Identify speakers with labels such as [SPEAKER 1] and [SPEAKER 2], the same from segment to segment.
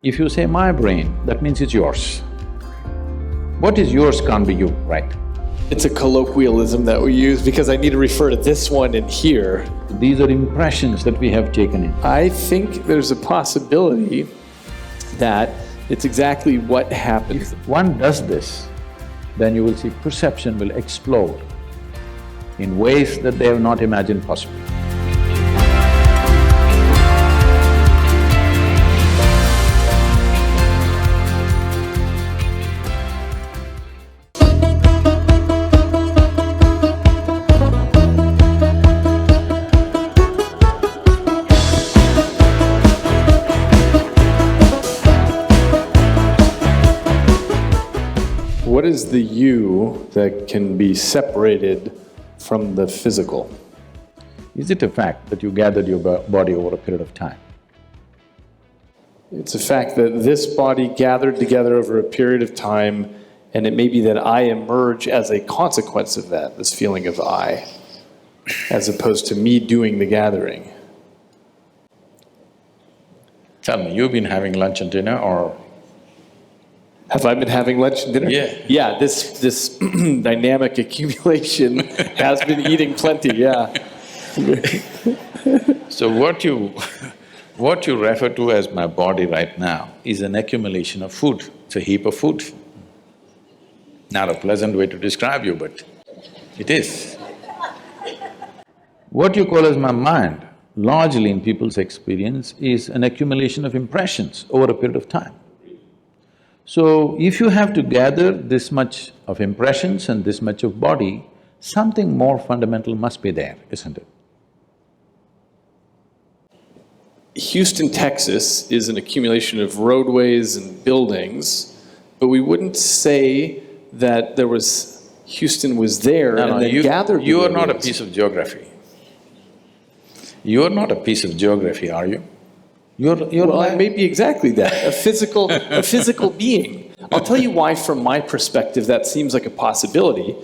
[SPEAKER 1] If you say my brain, that means it's yours. What is yours can't be you, right?
[SPEAKER 2] It's a colloquialism that we use because I need to refer to this one in here.
[SPEAKER 1] These are impressions that we have taken in.
[SPEAKER 2] I think there's a possibility that it's exactly what happens.
[SPEAKER 1] If one does this, then you will see perception will explode in ways that they have not imagined possible.
[SPEAKER 2] What is the you that can be separated from the physical?
[SPEAKER 1] Is it a fact that you gathered your body over a period of time?
[SPEAKER 2] It's a fact that this body gathered together over a period of time, and it may be that I emerge as a consequence of that, this feeling of I, as opposed to me doing the gathering.
[SPEAKER 1] Tell me, you've been having lunch and dinner or…
[SPEAKER 2] Have I been having lunch and dinner?
[SPEAKER 1] Yeah.
[SPEAKER 2] Yeah, this dynamic accumulation has been eating plenty, yeah.
[SPEAKER 1] So what you refer to as my body right now is an accumulation of food. It's a heap of food. Not a pleasant way to describe you, but it is. What you call as my mind, largely in people's experience, is an accumulation of impressions over a period of time. So, if you have to gather this much of impressions and this much of body, something more fundamental must be there, isn't it?
[SPEAKER 2] Houston, Texas is an accumulation of roadways and buildings, but we wouldn't say that Houston was there and then gathered.
[SPEAKER 1] You are not a piece of geography. You are not a piece of geography, are you?
[SPEAKER 2] Well, I may be exactly that, a physical being. I'll tell you why, from my perspective, that seems like a possibility.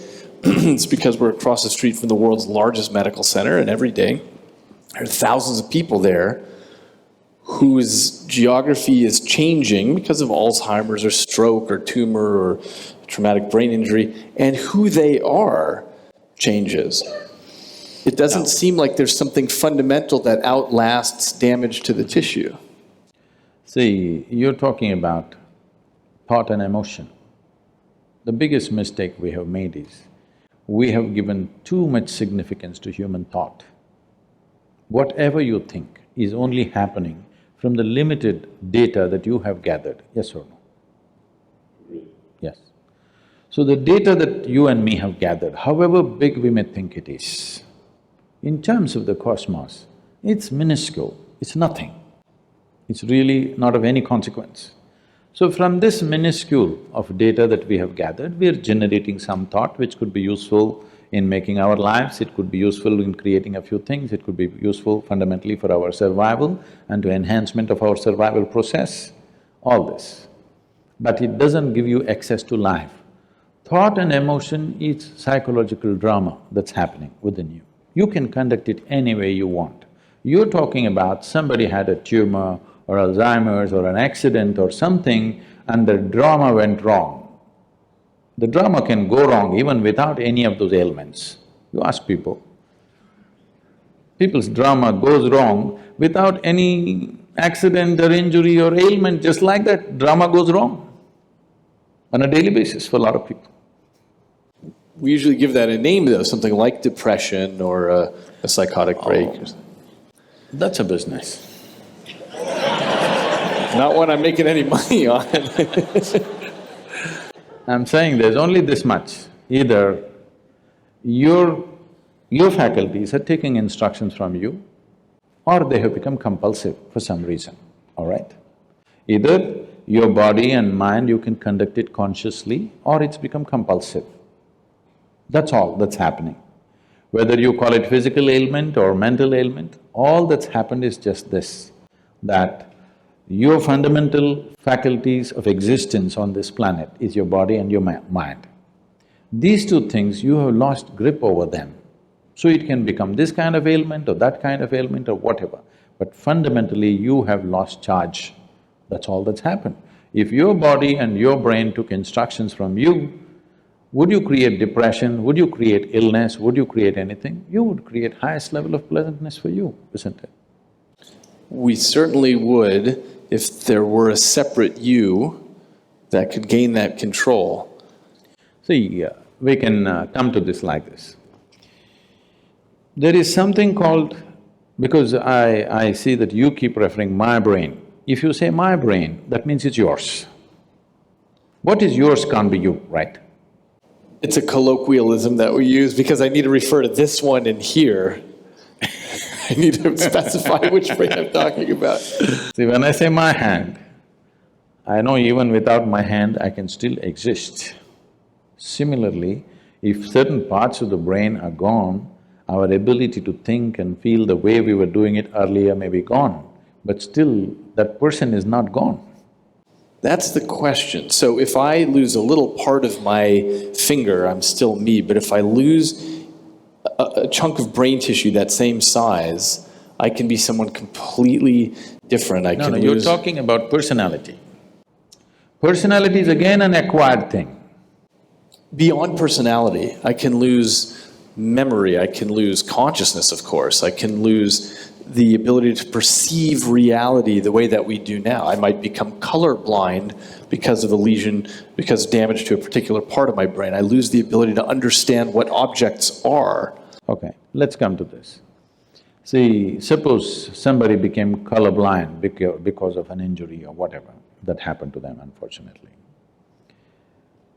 [SPEAKER 2] It's because we're across the street from the world's largest medical center, and every day there are thousands of people there whose geography is changing because of Alzheimer's or stroke or tumor or traumatic brain injury, and who they are changes. It doesn't seem like there's something fundamental that outlasts damage to the tissue.
[SPEAKER 1] See, you're talking about thought and emotion. The biggest mistake we have made is, we have given too much significance to human thought. Whatever you think is only happening from the limited data that you have gathered, yes or no? Yes. So the data that you and me have gathered, however big we may think it is, in terms of the cosmos, it's minuscule, it's nothing. It's really not of any consequence. So from this minuscule of data that we have gathered, we are generating some thought which could be useful in making our lives, it could be useful in creating a few things, it could be useful fundamentally for our survival and to enhancement of our survival process, all this. But it doesn't give you access to life. Thought and emotion is psychological drama that's happening within you. You can conduct it any way you want. You're talking about somebody had a tumor or Alzheimer's or an accident or something and the drama went wrong. The drama can go wrong even without any of those ailments. You ask people. People's drama goes wrong without any accident or injury or ailment, just like that, drama goes wrong on a daily basis for a lot of people.
[SPEAKER 2] We usually give that a name, though, something like depression or a psychotic break.
[SPEAKER 1] That's a business.
[SPEAKER 2] Not one I'm making any money on.
[SPEAKER 1] I'm saying there's only this much. Either your faculties are taking instructions from you, or they have become compulsive for some reason, all right? Either your body and mind, you can conduct it consciously, or it's become compulsive. That's all that's happening. Whether you call it physical ailment or mental ailment, all that's happened is just this, that your fundamental faculties of existence on this planet is your body and your mind. These two things, you have lost grip over them. So it can become this kind of ailment or that kind of ailment or whatever, but fundamentally you have lost charge That's all that's happened. If your body and your brain took instructions from you, would you create depression? Would you create illness? Would you create anything? You would create highest level of pleasantness for you, isn't it?
[SPEAKER 2] We certainly would if there were a separate you that could gain that control.
[SPEAKER 1] See, we can come to this like this. There is something called… because I see that you keep referring my brain. If you say my brain, that means it's yours. What is yours can't be you, right?
[SPEAKER 2] It's a colloquialism that we use because I need to refer to this one and here. I need to specify which brain I'm talking about.
[SPEAKER 1] See, when I say my hand, I know even without my hand, I can still exist. Similarly, if certain parts of the brain are gone, our ability to think and feel the way we were doing it earlier may be gone, but still that person is not gone.
[SPEAKER 2] That's the question. So if I lose a little part of my finger, I'm still me, but if I lose a chunk of brain tissue that same size, I can be someone completely different.
[SPEAKER 1] No, you're talking about personality. Personality is again an acquired thing.
[SPEAKER 2] Beyond personality, I can lose memory, I can lose consciousness, of course, I can lose the ability to perceive reality the way that we do now. I might become colorblind because of a lesion, because damage to a particular part of my brain. I lose the ability to understand what objects are.
[SPEAKER 1] Okay, let's come to this. See, suppose somebody became colorblind because of an injury or whatever that happened to them, unfortunately.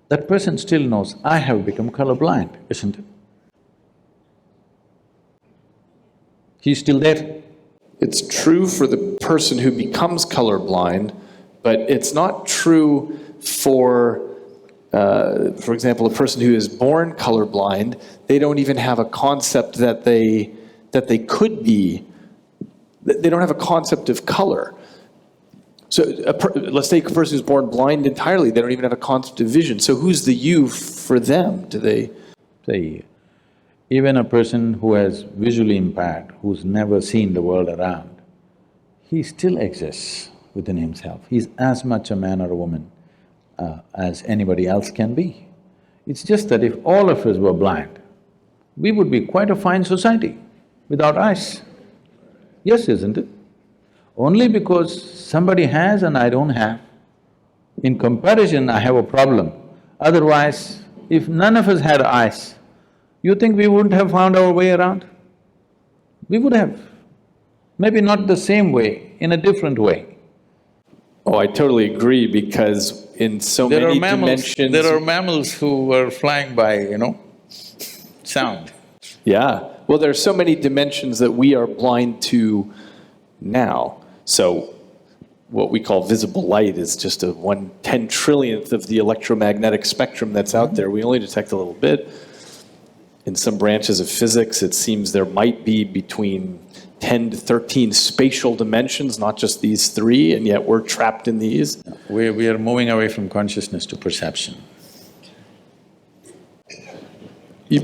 [SPEAKER 1] That person still knows, I have become colorblind, isn't it? He's still there.
[SPEAKER 2] It's true for the person who becomes colorblind, but it's not true for example, a person who is born colorblind. They don't even have a concept that they could be. They don't have a concept of color. So let's take a person who's born blind entirely. They don't even have a concept of vision. So who's the you for them? Do they…
[SPEAKER 1] Say, even a person who is visually impaired, who's never seen the world around, he still exists within himself. He's as much a man or a woman as anybody else can be. It's just that if all of us were blind, we would be quite a fine society without eyes. Yes, isn't it? Only because somebody has and I don't have, in comparison I have a problem. Otherwise, if none of us had eyes, you think we wouldn't have found our way around? We would have. Maybe not the same way, in a different way.
[SPEAKER 2] Oh, I totally agree, because in so many dimensions…
[SPEAKER 1] There are mammals who were flying by, sound.
[SPEAKER 2] Yeah, well, there are so many dimensions that we are blind to now. So what we call visible light is just a 1/10 trillionth of the electromagnetic spectrum that's out there. We only detect a little bit. In some branches of physics, it seems there might be between 10 to 13 spatial dimensions, not just these three, and yet we're trapped in these.
[SPEAKER 1] We are moving away from consciousness to perception.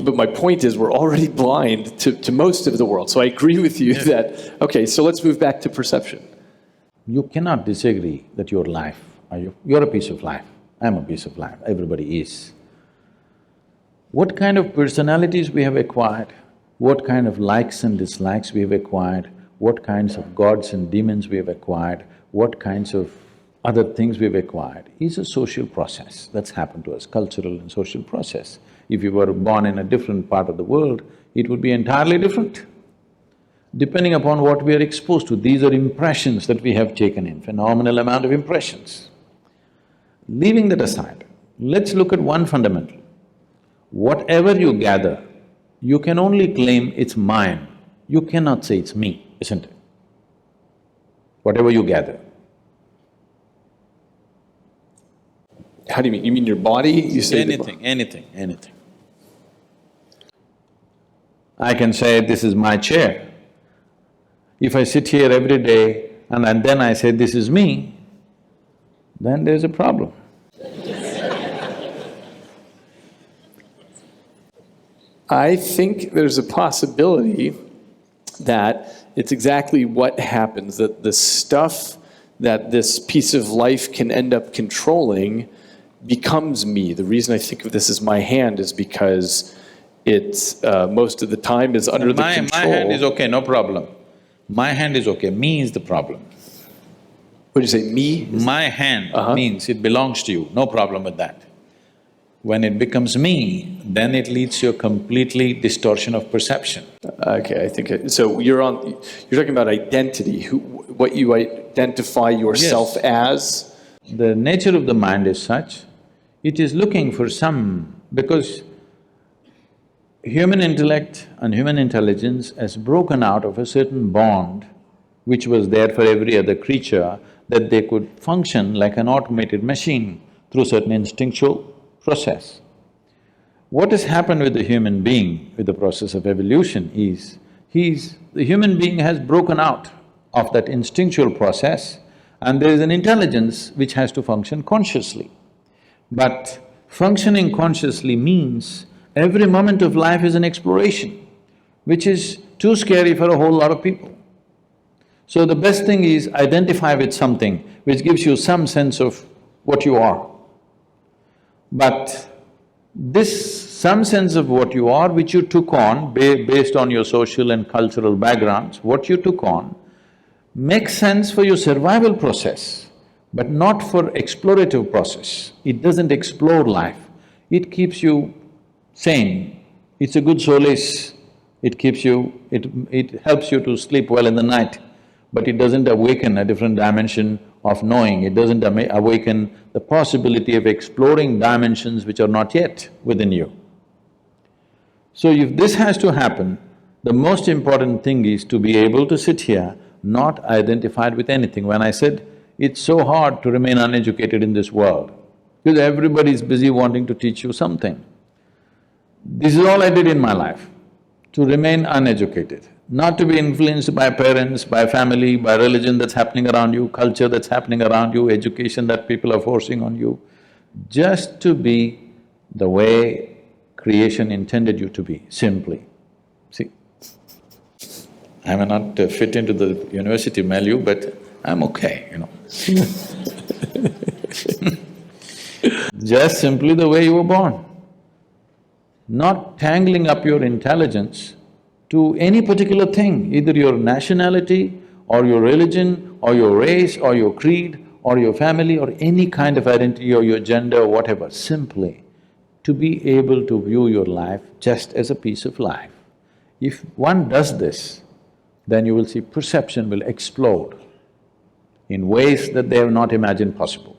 [SPEAKER 2] But my point is, we're already blind to most of the world. So I agree with you that, okay, so let's move back to perception.
[SPEAKER 1] You cannot disagree that you're life, are you? You're a piece of life, I'm a piece of life, everybody is. What kind of personalities we have acquired, what kind of likes and dislikes we have acquired, what kinds of gods and demons we have acquired, what kinds of other things we've acquired is a social process that's happened to us, cultural and social process. If you were born in a different part of the world, it would be entirely different. Depending upon what we are exposed to, these are impressions that we have taken in, phenomenal amount of impressions. Leaving that aside, let's look at one fundamental. Whatever you gather, you can only claim it's mine. You cannot say it's me, isn't it? Whatever you gather.
[SPEAKER 2] How do you mean? You mean your body? You say
[SPEAKER 1] anything. I can say, this is my chair. If I sit here every day and then I say, this is me, then there's a problem.
[SPEAKER 2] I think there's a possibility that it's exactly what happens, that the stuff that this piece of life can end up controlling becomes me. The reason I think of this as my hand is because it's most of the time is under the control.
[SPEAKER 1] My hand is okay, no problem. My hand is okay, me is the problem.
[SPEAKER 2] What did you say, me?
[SPEAKER 1] My hand means it belongs to you, no problem with that. When it becomes me, then it leads to a completely distortion of perception.
[SPEAKER 2] Okay, I think, so you're talking about identity, what you identify yourself as?
[SPEAKER 1] The nature of the mind is such, it is looking for some… because human intellect and human intelligence has broken out of a certain bond which was there for every other creature, that they could function like an automated machine through certain instinctual process. What has happened with the human being with the process of evolution is, the human being has broken out of that instinctual process and there is an intelligence which has to function consciously. But functioning consciously means every moment of life is an exploration, which is too scary for a whole lot of people. So the best thing is identify with something which gives you some sense of what you are. But this some sense of what you are, which you took on based on your social and cultural backgrounds, what you took on, makes sense for your survival process, but not for explorative process. It doesn't explore life, it keeps you sane, it's a good solace, it keeps you… it helps you to sleep well in the night, but it doesn't awaken a different dimension of knowing, it doesn't awaken the possibility of exploring dimensions which are not yet within you. So if this has to happen, the most important thing is to be able to sit here not identified with anything. When I said it's so hard to remain uneducated in this world, because everybody is busy wanting to teach you something. This is all I did in my life, to remain uneducated, not to be influenced by parents, by family, by religion that's happening around you, culture that's happening around you, education that people are forcing on you, just to be the way creation intended you to be, simply. See, I may not fit into the university milieu, but I'm okay, you know. Just simply the way you were born. Not tangling up your intelligence to any particular thing, either your nationality or your religion or your race or your creed or your family or any kind of identity or your gender or whatever, simply to be able to view your life just as a piece of life. If one does this, then you will see perception will explode in ways that they have not imagined possible.